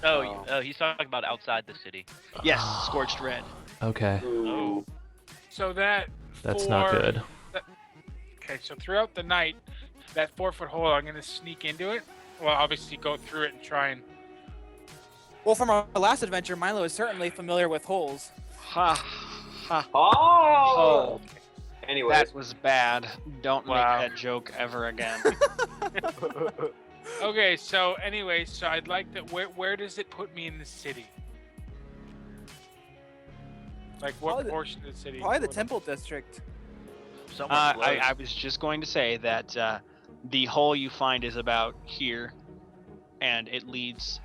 Oh, he's talking about outside the city. Yes, scorched red. Okay, Oh. So that that's not good. Okay, so throughout the night, that 4-foot hole, I'm gonna sneak into it. Well, obviously go through it and try and. Well, from our last adventure, Milo is certainly familiar with holes. Ha ha. Oh. Anyways, That was bad. Don't Wow. make that joke ever again. Okay, so anyway, so I'd like to. Where does it put me in the city? Like what Probably the- portion of the city? Probably the What- Temple District. Somewhere close. I was just going to say that the hole you find is about here, and it leads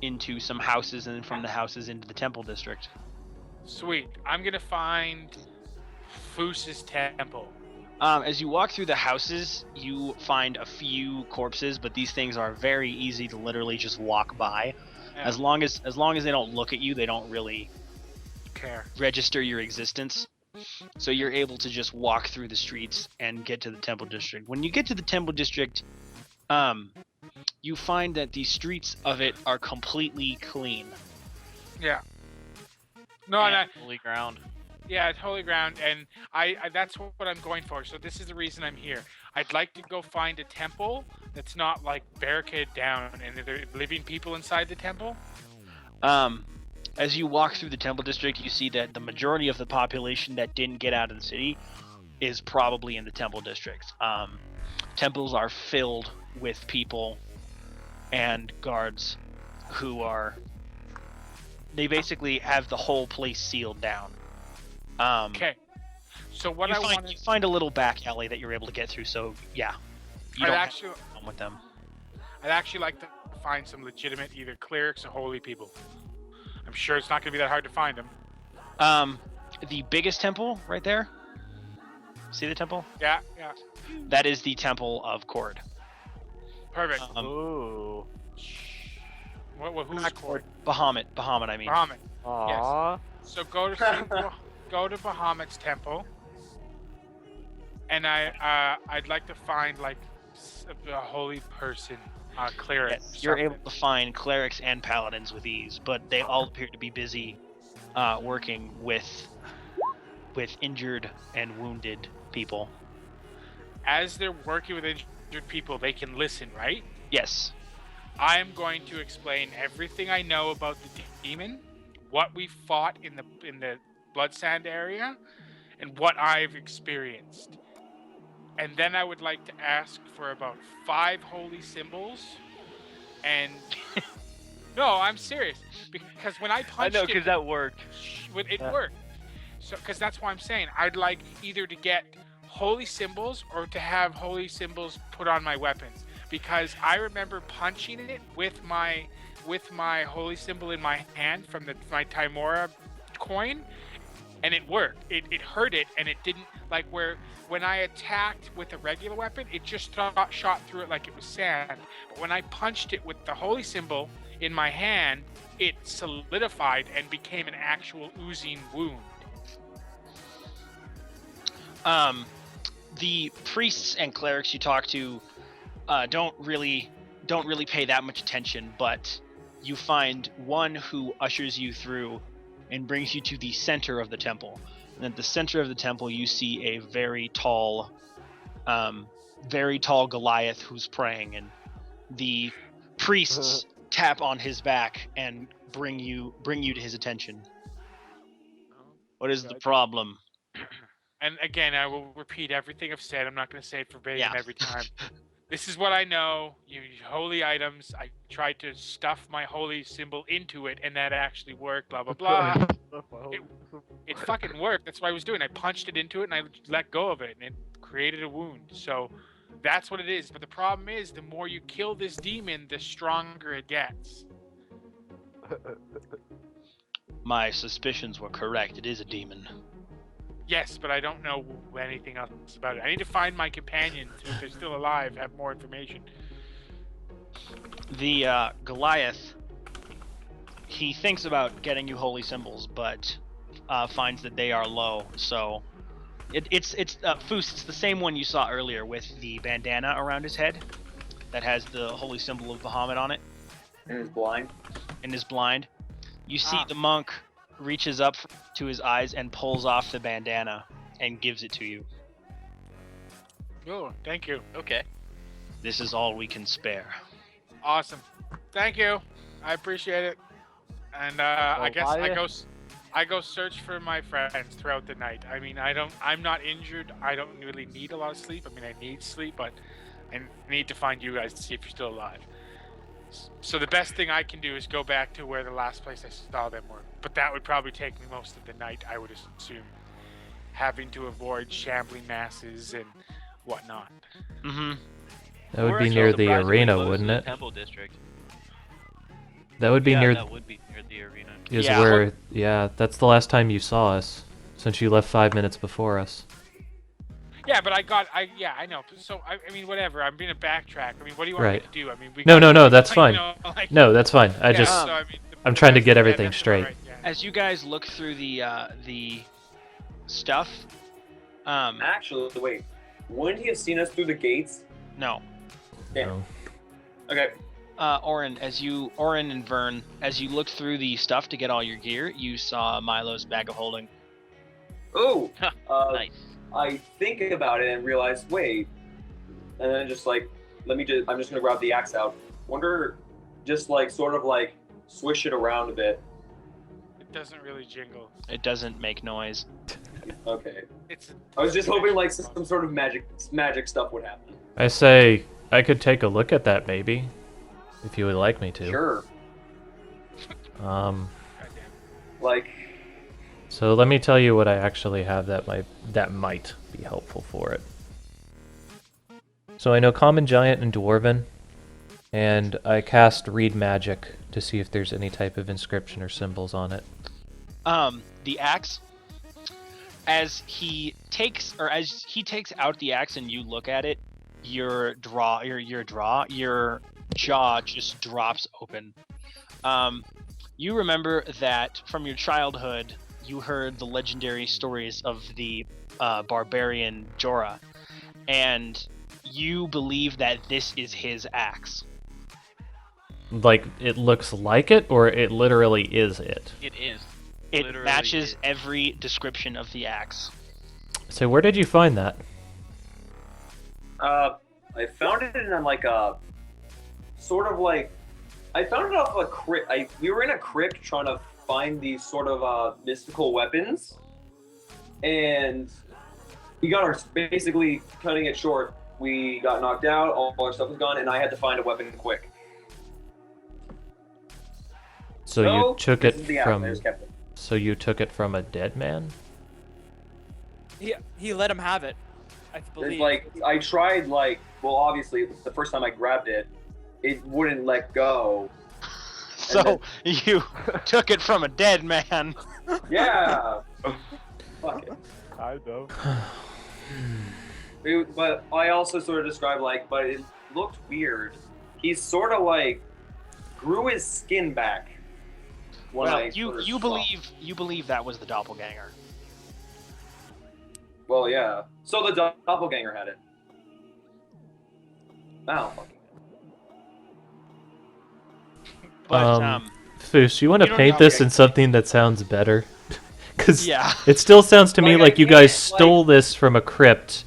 into some houses, and then from the houses into the temple district. Sweet. I'm gonna find Foos's temple. As you walk through the houses, you find a few corpses, but these things are very easy to literally just walk by. Yeah. As long as they don't look at you, they don't really Care. register your existence. So you're able to just walk through the streets and get to the temple district. When you get to the temple district, you find that the streets of it are completely clean. Yeah. No, and And holy ground. yeah, it's holy ground, and I that's what I'm going for. So this is the reason I'm here. I'd like to go find a temple that's not like barricaded down and there are living people inside the temple. As you walk through the temple district, you see that the majority of the population that didn't get out of the city is probably in the temple district. Temples are filled with people and guards who they basically have the whole place sealed down. Okay. So what I want you find a little back alley that you're able to get through, so yeah. You I'd don't actually have a problem with them. I'd actually like to find some legitimate either clerics or holy people. I'm sure it's not going to be that hard to find them. The biggest temple right there. See the temple? Yeah. That is the temple of Cord. Perfect. Ooh. Who's court? Bahamut, I mean. Bahamut. Aww. So go to Bahamut's temple, and I'd like to find like a holy person, cleric. Yes, you're able to find clerics and paladins with ease, but they all appear to be busy working with injured and wounded people. As they're working with injured people, they can listen, right? Yes. I'm going to explain everything I know about the demon, what we fought in the Bloodsalt area, and what I've experienced. And then I would like to ask for about 5 holy symbols. And no, I'm serious, because when I I punched know, because that worked. it worked. So, because that's why I'm saying I'd like either to get holy symbols or to have holy symbols put on my weapons, because I remember punching it with my holy symbol in my hand from my Timora coin, and it worked. It hurt it, and it didn't like when I attacked with a regular weapon, it just shot through it like it was sand. But when I punched it with the holy symbol in my hand, it solidified and became an actual oozing wound. The priests and clerics you talk to don't really pay that much attention, but you find one who ushers you through and brings you to the center of the temple. And at the center of the temple, you see a very tall Goliath who's praying, and the priests tap on his back and bring you to his attention. What is the problem? And again, I will repeat everything I've said. I'm not going to say it verbatim Yeah. every time. This is what I know. You use holy items. I tried to stuff my holy symbol into it, and that actually worked. Blah blah blah. It fucking worked. That's what I was doing. I punched it into it, and I let go of it, and it created a wound. So that's what it is. But the problem is, the more you kill this demon, the stronger it gets. My suspicions were correct. It is a demon. Yes, but I don't know anything else about it. I need to find my companions, if they're still alive, have more information. The Goliath, he thinks about getting you holy symbols, but finds that they are low. So it's Foos. It's the same one you saw earlier with the bandana around his head that has the holy symbol of Bahamut on it. And he's blind. and is blind. You see Ah. the monk reaches up to his eyes and pulls off the bandana and gives it to you. Oh, thank you. Okay. This is all we can spare. Awesome. Thank you. I appreciate it. And I guess I go search for my friends throughout the night. I mean, I'm not injured. I don't really need a lot of sleep. I mean, I need sleep, but I need to find you guys to see if you're still alive. So the best thing I can do is go back to where the last place I saw them were. But that would probably take me most of the night, I would assume. Having to avoid shambling masses and whatnot. Mm-hmm. That would We're be actually near the surprisingly arena, close to wouldn't the it? Temple district. That would be Yeah, near. that would be near the arena. Is Yeah. where? Yeah, that's the last time you saw us, since you left 5 minutes before us. Yeah, but I know. So I mean, whatever. I'm being a backtrack. I mean, what do you want me Right. to do? I mean, we No, got- no, that's you fine. know, like- No, that's fine. I Yeah, just. so, I mean, I'm trying to that's- get yeah, everything that's straight. alright, yeah. As you guys look through the stuff, Actually, wait. Wouldn't he have seen us through the gates? no. Yeah. No. Okay. Orin and Vern, as you looked through the stuff to get all your gear, you saw Milo's bag of holding. Oh. Nice. I think about it and realize, wait. And then just like, I'm just gonna grab the axe out. Wonder, just like, sort of like, swish it around a bit. It doesn't really jingle. It doesn't make noise. Okay. It's. I was just hoping like some sort of magic stuff would happen. I say I could take a look at that maybe, if you would like me to. Sure. Um. Goddamn. Like, So let me tell you what I actually have that might be helpful for it. So I know Common, Giant, and Dwarven, and I cast Read Magic to see if there's any type of inscription or symbols on it. The axe, as he takes out the axe and you look at it, your jaw just drops open. You remember that from your childhood, you heard the legendary stories of the barbarian Jorah, and you believe that this is his axe. Like, it looks like it, or it literally is it? It is. It Literally matches is. every description of the axe. So where did you find that? I found it in like a, sort of like, I found it off a crypt. We were in a crypt trying to find these sort of mystical weapons, and we got basically cutting it short. We got knocked out, all our stuff was gone, and I had to find a weapon quick. So you took this it is the axe, I from. just kept it. So you took it from a dead man? He let him have it, I It's believe. like, I tried, like, well, obviously, the first time I grabbed it, it wouldn't let go. So you took it from a dead man. Yeah! Fuck it. I know. But I also sort of described, like, but it looked weird. He sort of, like, grew his skin back. When Well, I first you saw- believe that was the doppelganger. Well, yeah. So the doppelganger had it. Wow, fucking. But Foos, you want you to don't paint know. this in something that sounds better? Because yeah, it still sounds to me Like, I like you can't, guys stole this from a crypt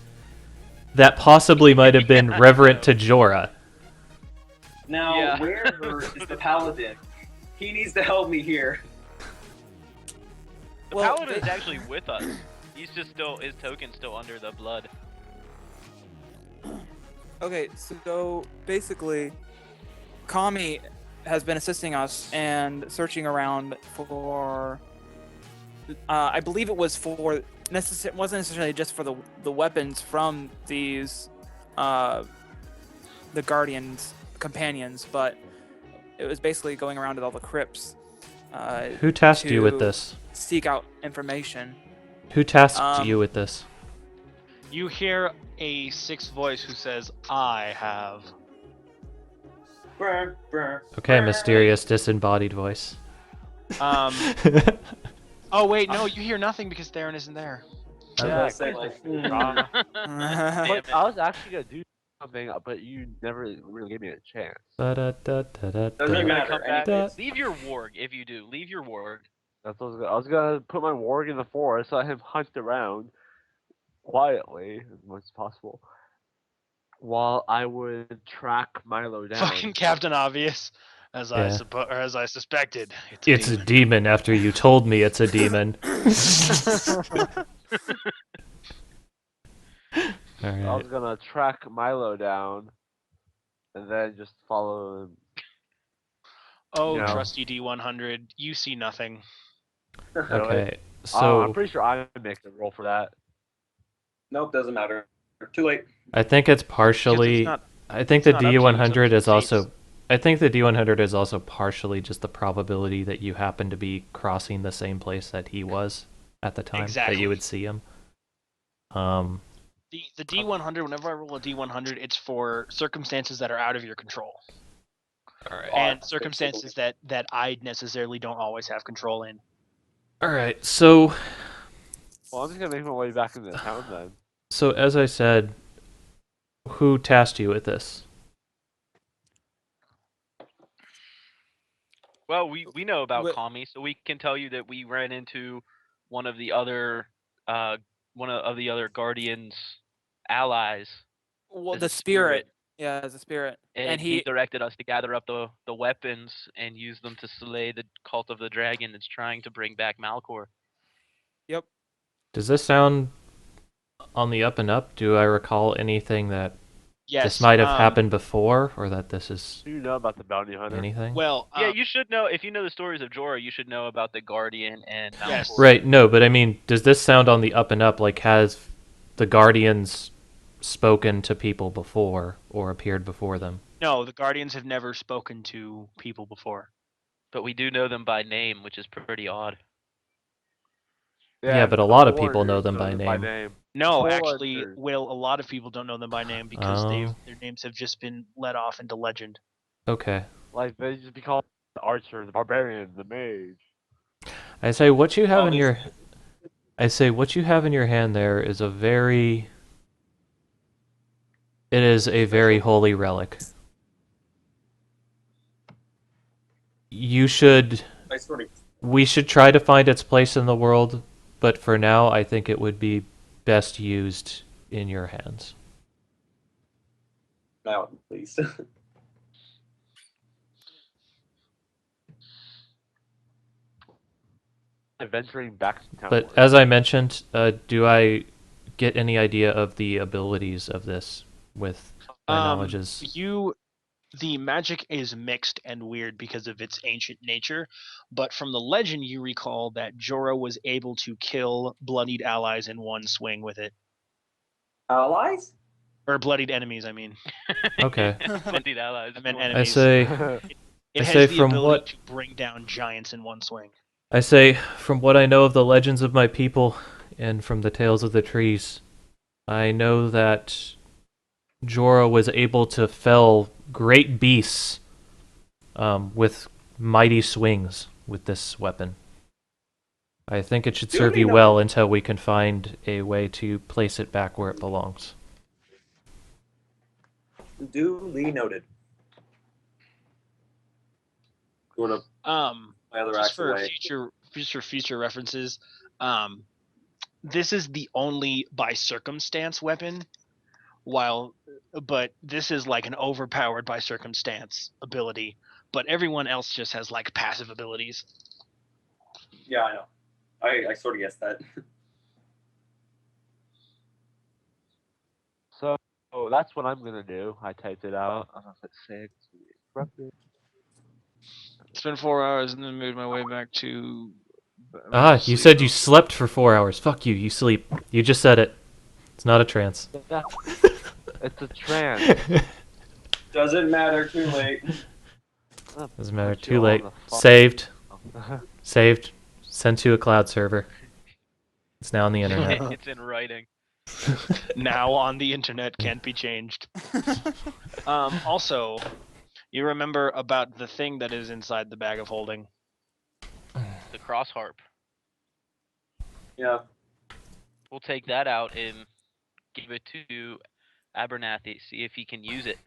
that possibly might have been reverent to Jorah. Now, Yeah. where is the paladin? He needs to help me here. The Well, paladin is actually with us. He's just still, his token's still under the blood. Okay, so basically, Kami has been assisting us and searching around for. I believe it was for wasn't necessarily just for the weapons from these, the Guardians companions, but it was basically going around to all the crypts. Who tasked you with to this? Seek out information. Who tasked you with this? you hear a sixth voice who says, "I have." Brr, brr, Okay, brr. mysterious disembodied voice. Oh wait, no, you hear nothing because Theron isn't there. I was gonna say, like, Damn it. I was actually gonna do something, but you never really gave me a chance. Doesn't You're gonna matter. come back. Anyways. Leave your warg if you do. Leave your warg. That's what I was gonna put my warg in the forest, let him hunt around quietly as much as possible, while I would track Milo down. Fucking Captain Obvious, as I Yeah. as I suspected. It's a demon after you told me it's a demon. I Alright. was gonna track Milo down, and then just follow him. Oh, No. trusty D100, you see nothing. Okay. I'm So pretty sure I make the roll for that. Nope, doesn't matter. Too late. I think it's partially. not- I think it's the not up to you, it's up D100 to is the also. fates. I think the D100 is also partially just the probability that you happen to be crossing the same place that he was at the time that Exactly. you would see him. The D100, whenever I roll a D100, it's for circumstances that are out of your control. Alright. And circumstances that I necessarily don't always have control in. All right. So Well, I'm just gonna make my way back into town then. so as I said, who tasked you with this? Well, we know about Wh- Kami, so we can tell you that we ran into one of the other Guardians' allies. Well, as the a spirit. Yeah, as a spirit. And he directed us to gather up the weapons and use them to slay the cult of the dragon that's trying to bring back Malkor. Yep. Does this sound on the up and up? Do I recall anything that Yes. this might have happened before, or that this is Do you know about the bounty hunter? anything? Well, Yeah, you should know. If you know the stories of Jorah, you should know about the Guardian and Malkor. Yes. Right, no, but I mean, does this sound on the up and up? Like, has the Guardians spoken to people before or appeared before them? no, the Guardians have never spoken to people before. But we do know them by name, which is pretty odd. Yeah, but a the lot of people foreigners know them by name. No, Foreigners. actually, Will, a lot of people don't know them by name because Oh. their names have just been let off into legend. Okay. Like, they just be called the archer, the barbarian, the mage. I say what you have All in these- your I say what you have in your hand there is a very it is a very holy relic. You should I sort of. we should try to find its place in the world, but for now I think it would be best used in your hands. Now, please. Venturing back to town. But as I mentioned, do I get any idea of the abilities of this with my knowledges? The magic is mixed and weird because of its ancient nature, but from the legend you recall that Jorah was able to kill bloodied allies in one swing with it. Allies? Or bloodied enemies, I mean. Okay. Indeed, allies. I meant I enemies. say It I has say the from ability what- to bring down giants in one swing. from what I know of the legends of my people and from the tales of the trees, I know that Jorah was able to fell great beasts with mighty swings with this weapon. I think it should serve you well until we can find a way to place it back where it belongs. Duly noted. Sort of my other Just actual for way. future references, this is the only by circumstance weapon, but this is like an overpowered by circumstance ability, but everyone else just has like passive abilities. Yeah, I know. I sort of guessed that. So that's what I'm gonna do. I typed it out. Let's say It's been 4 hours and then made my way back to. You said you slept for 4 hours. Fuck you, you sleep. You just said it. It's not a trance. it's a trance. Doesn't matter. Too late. Doesn't matter, Put too you late. on the Saved. Saved. Sent to a cloud server. It's now on the internet. It's in writing. Now on the internet, can't be changed. Also, you remember about the thing that is inside the bag of holding? The cross harp. Yeah. We'll take that out and give it to Abernathy, see if he can use it.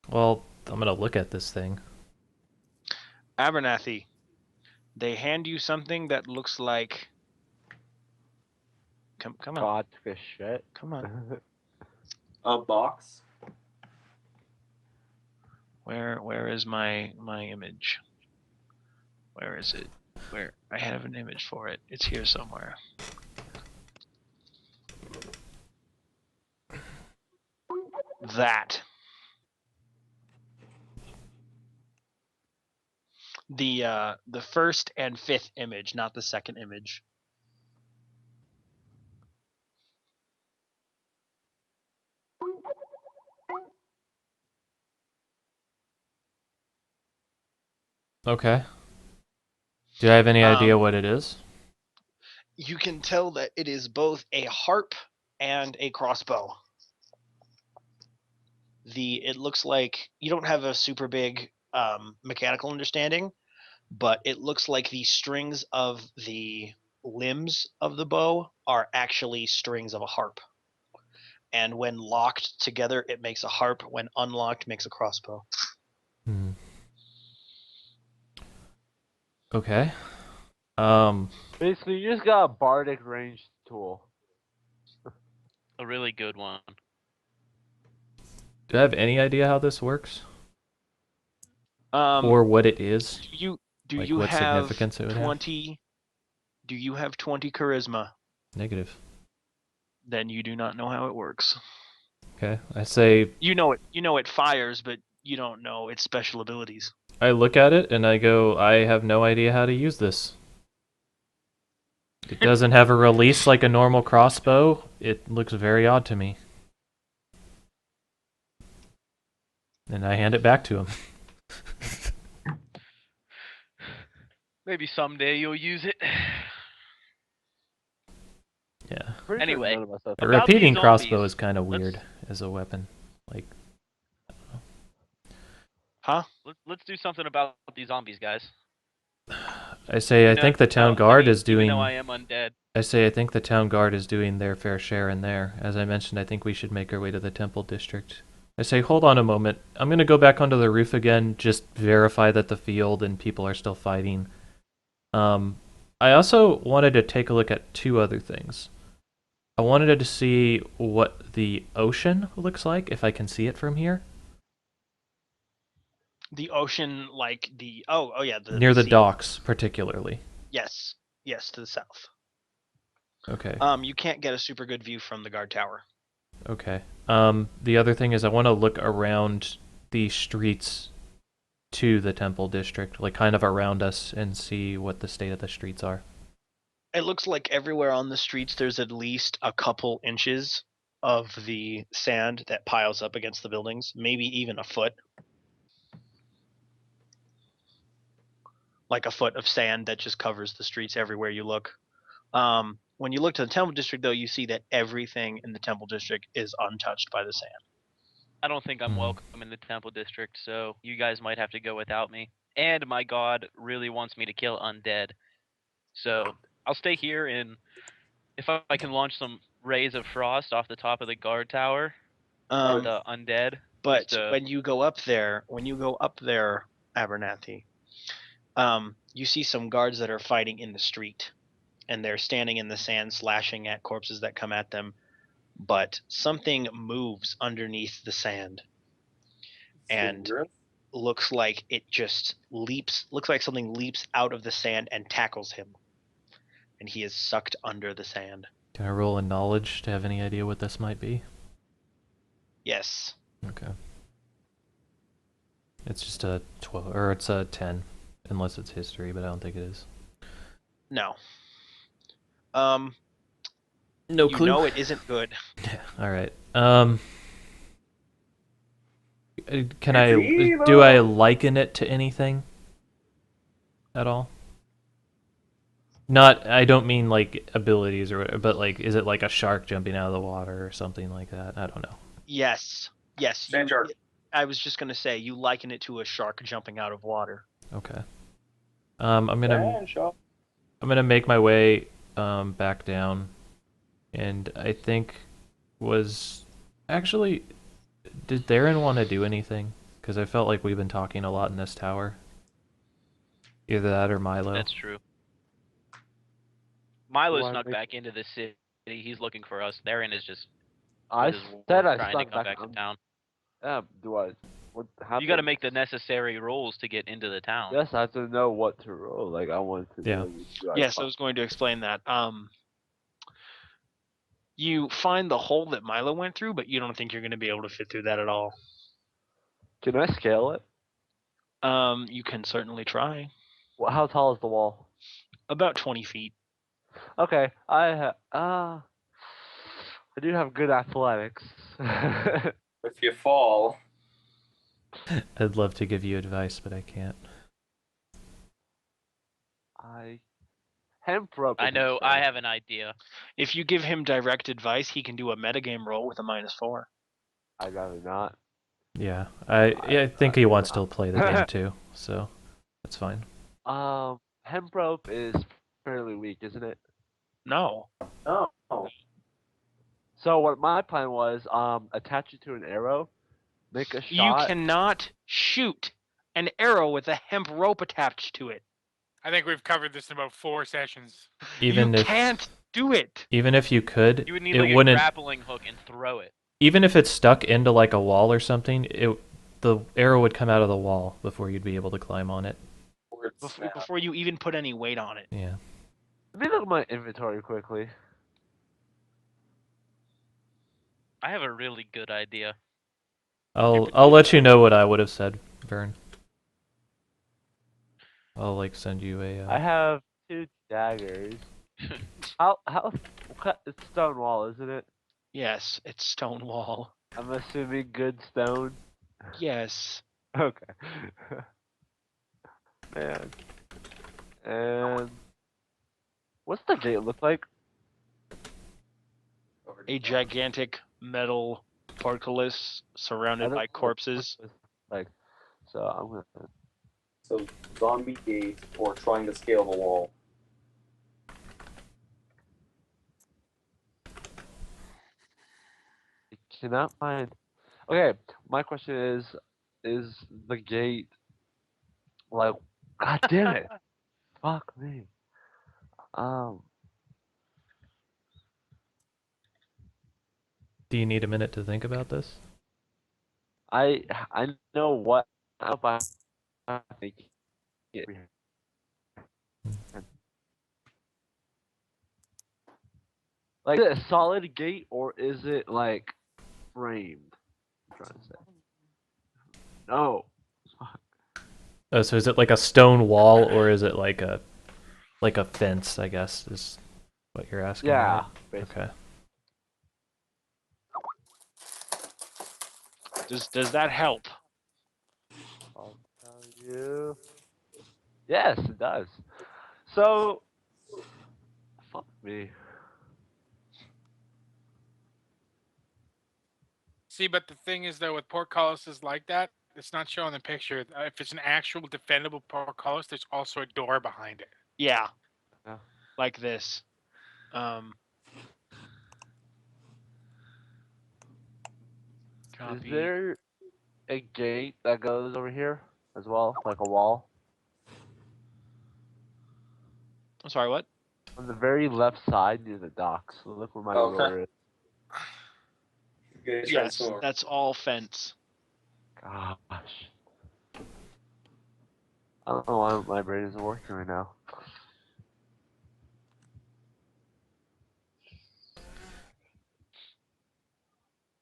Well, I'm gonna look at this thing. Abernathy, they hand you something that looks like. Come on, Godfish shit. come on. A box. Where is my image? Where is it? Where I have an image for it. It's here somewhere. That. The first and fifth image, not the second image. Okay. Do I have any idea what it is? You can tell that it is both a harp and a crossbow. It looks like you don't have a super big mechanical understanding, but it looks like the strings of the limbs of the bow are actually strings of a harp. And when locked together, it makes a harp. When unlocked, makes a crossbow. Hmm. Okay. Basically, you just got a bardic ranged tool. A really good one. Do I have any idea how this works? Um, Or what it is? do Like you what have significance it would have? 20? Do you have 20 charisma? Negative. Then you do not know how it works. Okay. I say You know it fires, but you don't know its special abilities. I look at it and I go, I have no idea how to use this. It doesn't have a release like a normal crossbow. It looks very odd to me. And I hand it back to him. Maybe someday you'll use it. Yeah. Pretty Anyway, sure none of us have A About repeating these crossbow zombies, is kind of let's- weird as a weapon. Like, Huh? Let's do something about these zombies, guys. I say, I Even think the though- town I guard mean, is doing. Even though I am undead. I say, I think the town guard is doing their fair share in there. As I mentioned, I think we should make our way to the temple district. I say, hold on a moment. I'm gonna go back onto the roof again, just verify that the field and people are still fighting. I also wanted to take a look at two other things. I wanted to see what the ocean looks like, if I can see it from here. The ocean, like the oh yeah, Near the sea. docks, particularly. Yes, to the south. Okay. You can't get a super good view from the guard tower. Okay. The other thing is I want to look around the streets to the temple district, like kind of around us, and see what the state of the streets are. It looks like everywhere on the streets there's at least a couple inches of the sand that piles up against the buildings, maybe even a foot. Like a foot of sand that just covers the streets everywhere you look. When you look to the temple district, though, you see that everything in the temple district is untouched by the sand. I don't think I'm welcome in the temple district, so you guys might have to go without me. And my god really wants me to kill undead. So I'll stay here, and if I can launch some rays of frost off the top of the guard tower at the undead. But just, when you go up there, Abernathy, you see some guards that are fighting in the street, and they're standing in the sand slashing at corpses that come at them. But something moves underneath the sand, and looks like it just leaps. Looks like something leaps out of the sand and tackles him, and he is sucked under the sand. Can I roll a knowledge to have any idea what this might be? Yes. Okay. It's just a 12, or it's a 10, unless it's history, but I don't think it is. No. No You know it isn't good. Yeah. All right. Do I liken it to anything at all? Not, I don't mean like abilities or whatever, but like, is it like a shark jumping out of the water or something like that? I don't know. Yes. Sand shark. I was just gonna say you liken it to a shark jumping out of water. Okay. I'm gonna make my way back down, and I think was Actually, did Theron want to do anything? Because I felt like we've been talking a lot in this tower. Either that or Milo. That's true. Milo Why snuck make- back into the city. He's looking for us. Theron is just I with his said work I trying to snuck come back. back to town. Yeah, do I? What happened? You got to make the necessary rolls to get into the town. Yes, I have to know what to roll. Like I want to Yeah. know. Do Yes, I was going to explain that. You find the hole that Milo went through, but you don't think you're going to be able to fit through that at all. Can I scale it? You can certainly try. Well, how tall is the wall? About 20 feet. Okay, I do have good athletics. If you fall, I'd love to give you advice, but I can't. Hemp rope. I isn't know. strong. I have an idea. If you give him direct advice, he can do a metagame roll with a -4. I'd rather not. Yeah, I think he wants to play the game too, so that's fine. Hemp rope is fairly weak, isn't it? No. oh, So what my plan was, attach it to an arrow, make a You shot. cannot shoot an arrow with a hemp rope attached to it. I think we've covered this in about 4 sessions. Even you if can't do it. even if you could, You would need it like a wouldn't. grappling hook and throw it. Even if it's stuck into like a wall or something, the arrow would come out of the wall before you'd be able to climb on it. word snap. Before you even put any weight on it. Yeah. Let me look at my inventory quickly. I have a really good idea. I'll let you know what I would have said, Vern. I'll like send you a. I have 2 daggers. How it's stone wall, isn't it? Yes, it's stone wall. I'm assuming good stone. Yes. Okay. Man. And what's the gate look like? A gigantic metal portcullis surrounded by corpses. Like, so I'm gonna. So zombie gate or trying to scale the wall. I cannot find. Okay, my question is the gate like? God damn it! Fuck me. Do you need a minute to think about this? I know what I think. Like, is it a solid gate or is it like framed? I'm trying to say. No. Oh, so is it like a stone wall or is it like a fence? I guess is what you're asking. Yeah. right? Basically. Okay. Does that help? I'll tell you. Yes, it does. So, fuck me. See, but the thing is, though, with portcullises like that, it's not showing the picture. If it's an actual defendable portcullis, there's also a door behind it. Yeah. Yeah. Like this. Copy. Is there a gate that goes over here as well, like a wall? I'm sorry, what? On the very left side near the docks. So look where my Okay. roller is. You guys Yes, transform. that's all fence. Gosh. I don't know why my brain isn't working right now.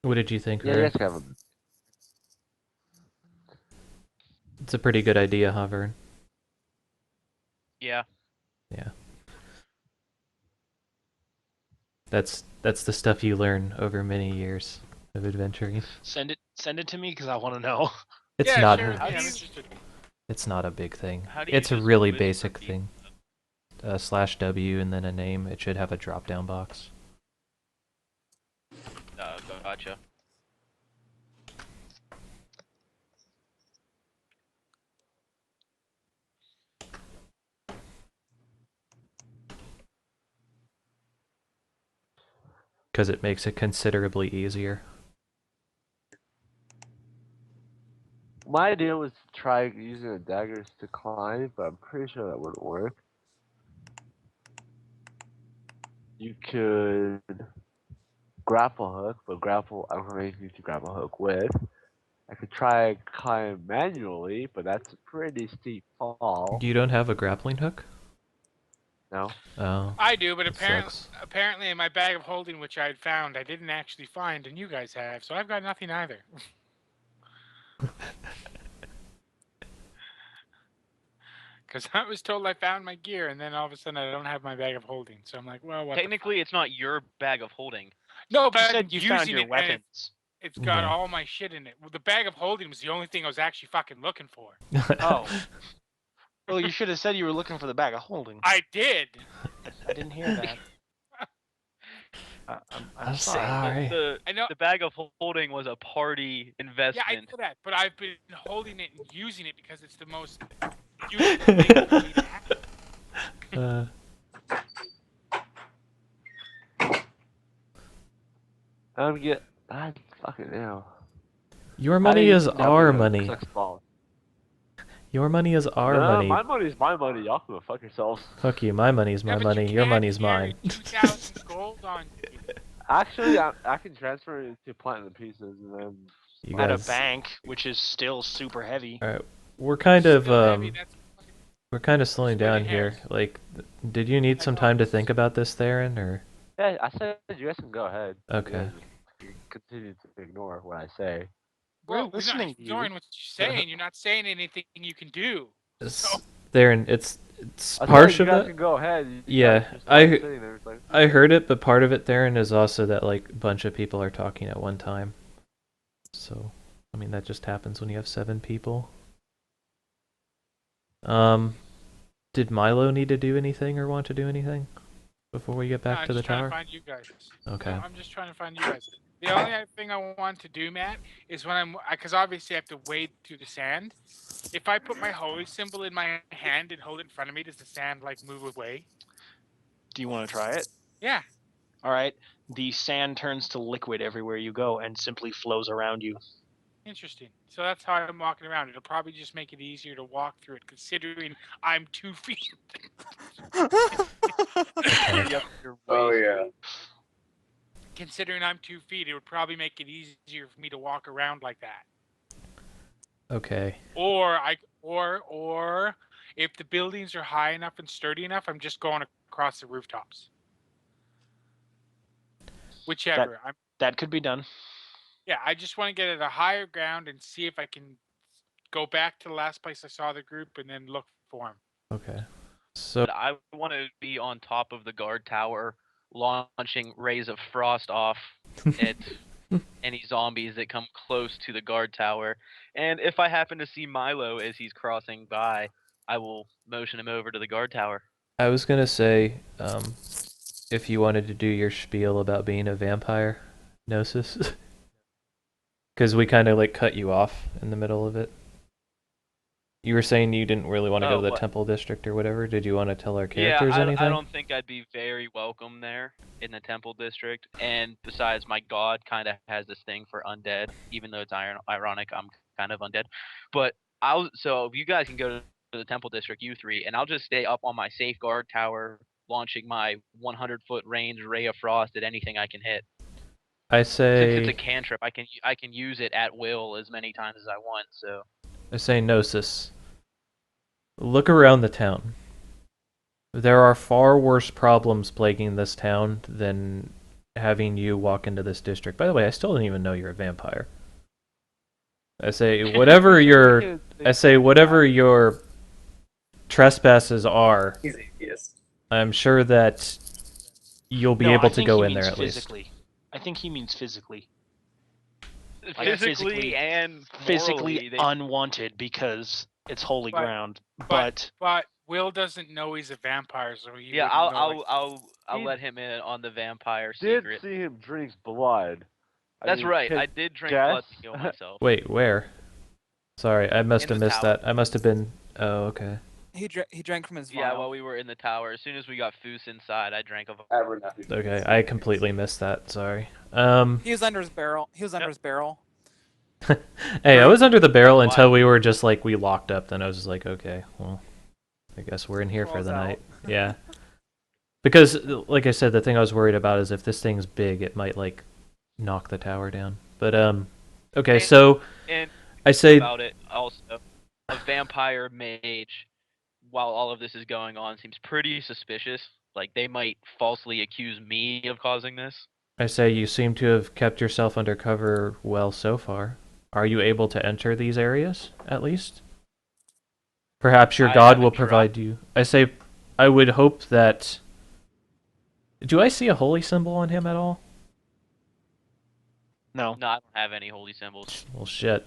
What did you think, Yeah, Vern? yes, Kevin. It's a pretty good idea, huh, Vern? Yeah. Yeah. That's the stuff you learn over many years of adventuring. Send it to me because I want to know. It's yeah, not sure. a, Yeah, I'm interested. it's not a big thing. How do you It's a just really whisper basic people? thing. /W and then a name. It should have a drop down box. Gotcha. Because it makes it considerably easier. my idea was to try using a daggers to climb, but I'm pretty sure that wouldn't work. You could grapple hook, but grapple, I don't have anything to grapple hook with. I could try climb manually, but that's a pretty steep fall. You don't have a grappling hook? No. Oh. I do, but that apparently, sucks. apparently in my bag of holding, which I had found, I didn't actually find, and you guys have, so I've got nothing either. Because I was told I found my gear, and then all of a sudden I don't have my bag of holding. So I'm like, well, what? Technically, it's not your bag of holding. No, You but said I'm you using found your it, and weapons. it's got Yeah. all my shit in it. Well, the bag of holding was the only thing I was actually fucking looking for. Oh. Well, you should have said you were looking for the bag of holding. I did. I didn't hear that. I'm sorry. I know. The bag of holding was a party Yeah, investment. I know that, but I've been holding it and using it because it's the most useful thing for me to have. I fucking hell. Your money is our money. Sucks balls. Your money is our No, money. my money's my money. Y'all can go fuck yourselves. Fuck you, my money's my Yeah, but you money, your can't money's carry mine. 2,000 gold on you. Actually, I can transfer it to platinum pieces and then. You at a guys, bank, which is still super heavy. alright, we're kind of Still heavy, that's fucking- we're kind of slowing splitting down here. hairs. Like, did you need some time to think about this, Theron, or? Yeah, I said you guys can go ahead. Okay. You continue to ignore what I say. We're Well, listening not to ignoring you. what you're saying. You're not saying anything you can do. So, Theron, it's I part said you of guys it. can go ahead. You Yeah, guys just I- sitting there, it's like, I heard it, but part of it, Theron, is also that like a bunch of people are talking at one time. So, I mean, that just happens when you have 7 people. Did Milo need to do anything or want to do anything before we get no, back I'm to the just trying tower? to find you guys. Okay. No, I'm just trying to find you guys. The only other thing I want to do, Matt, is when because obviously I have to wade through the sand. If I put my holy symbol in my hand and hold it in front of me, does the sand like move away? Do you want to try it? Yeah. All right. The sand turns to liquid everywhere you go and simply flows around you. Interesting. So that's how I'm walking around. It'll probably just make it easier to walk through it, considering I'm 2 feet. Yep, your Oh waist. yeah. Considering I'm 2 feet, it would probably make it easier for me to walk around like that. Okay. Or if the buildings are high enough and sturdy enough, I'm just going across the rooftops. Whichever. That could be done. Yeah, I just want to get at a higher ground and see if I can go back to the last place I saw the group and then look for them. Okay. So, But I want to be on top of the guard tower, launching rays of frost off at any zombies that come close to the guard tower. And if I happen to see Milo as he's crossing by, I will motion him over to the guard tower. I was gonna say, if you wanted to do your spiel about being a vampire, Gnosis, because we kind of like cut you off in the middle of it. You were saying you didn't really want to go Oh, to the what? Temple District or whatever. Did you want to tell our characters Yeah, anything? I don't think I'd be very welcome there in the Temple District. And besides, my god kind of has this thing for undead, even though it's ironic. I'm kind of undead. But so you guys can go to the Temple District, you 3, and I'll just stay up on my safeguard tower, launching my 100-foot range ray of frost at anything I can hit. I Since say, it's a cantrip, I can use it at will as many times as I want. So Gnosis. Look around the town. There are far worse problems plaguing this town than having you walk into this district. By the way, I still don't even know you're a vampire. I say whatever your trespasses are, He's atheist. I'm sure that you'll be No, able I to think go he in there means at least. physically. I think he means physically. physically and Physically morally, they- unwanted because it's holy But- ground. But But Will doesn't know he's a vampire, so he yeah, wouldn't know, I'll He let him in on the vampire did secret. see him drink blood. That's right. I can did drink guess? blood to kill myself. Wait, where? Sorry, I must In have the missed tower. that. I must have been. Oh, okay. He drank from his vial. Yeah, while we were in the tower, as soon as we got Foos inside, I drank a. Abernathy. Okay, I completely missed that. Sorry. He was under his barrel. He was under Yep. his barrel. Hey, I was under the barrel Why? until we were just like we locked up. Then I was just like, okay, well, I guess we're in here for Crawls the out. night. Yeah. Because, like I said, the thing I was worried about is if this thing's big, it might like knock the tower down. But okay, And- so And I say about it also, a vampire mage, while all of this is going on, seems pretty suspicious. Like they might falsely accuse me of causing this. you seem to have kept yourself under cover well so far. Are you able to enter these areas at least? Perhaps your I god haven't will tried. provide you. I would hope that. Do I see a holy symbol on him at all? No. No, I don't have any holy symbols. Well, shit.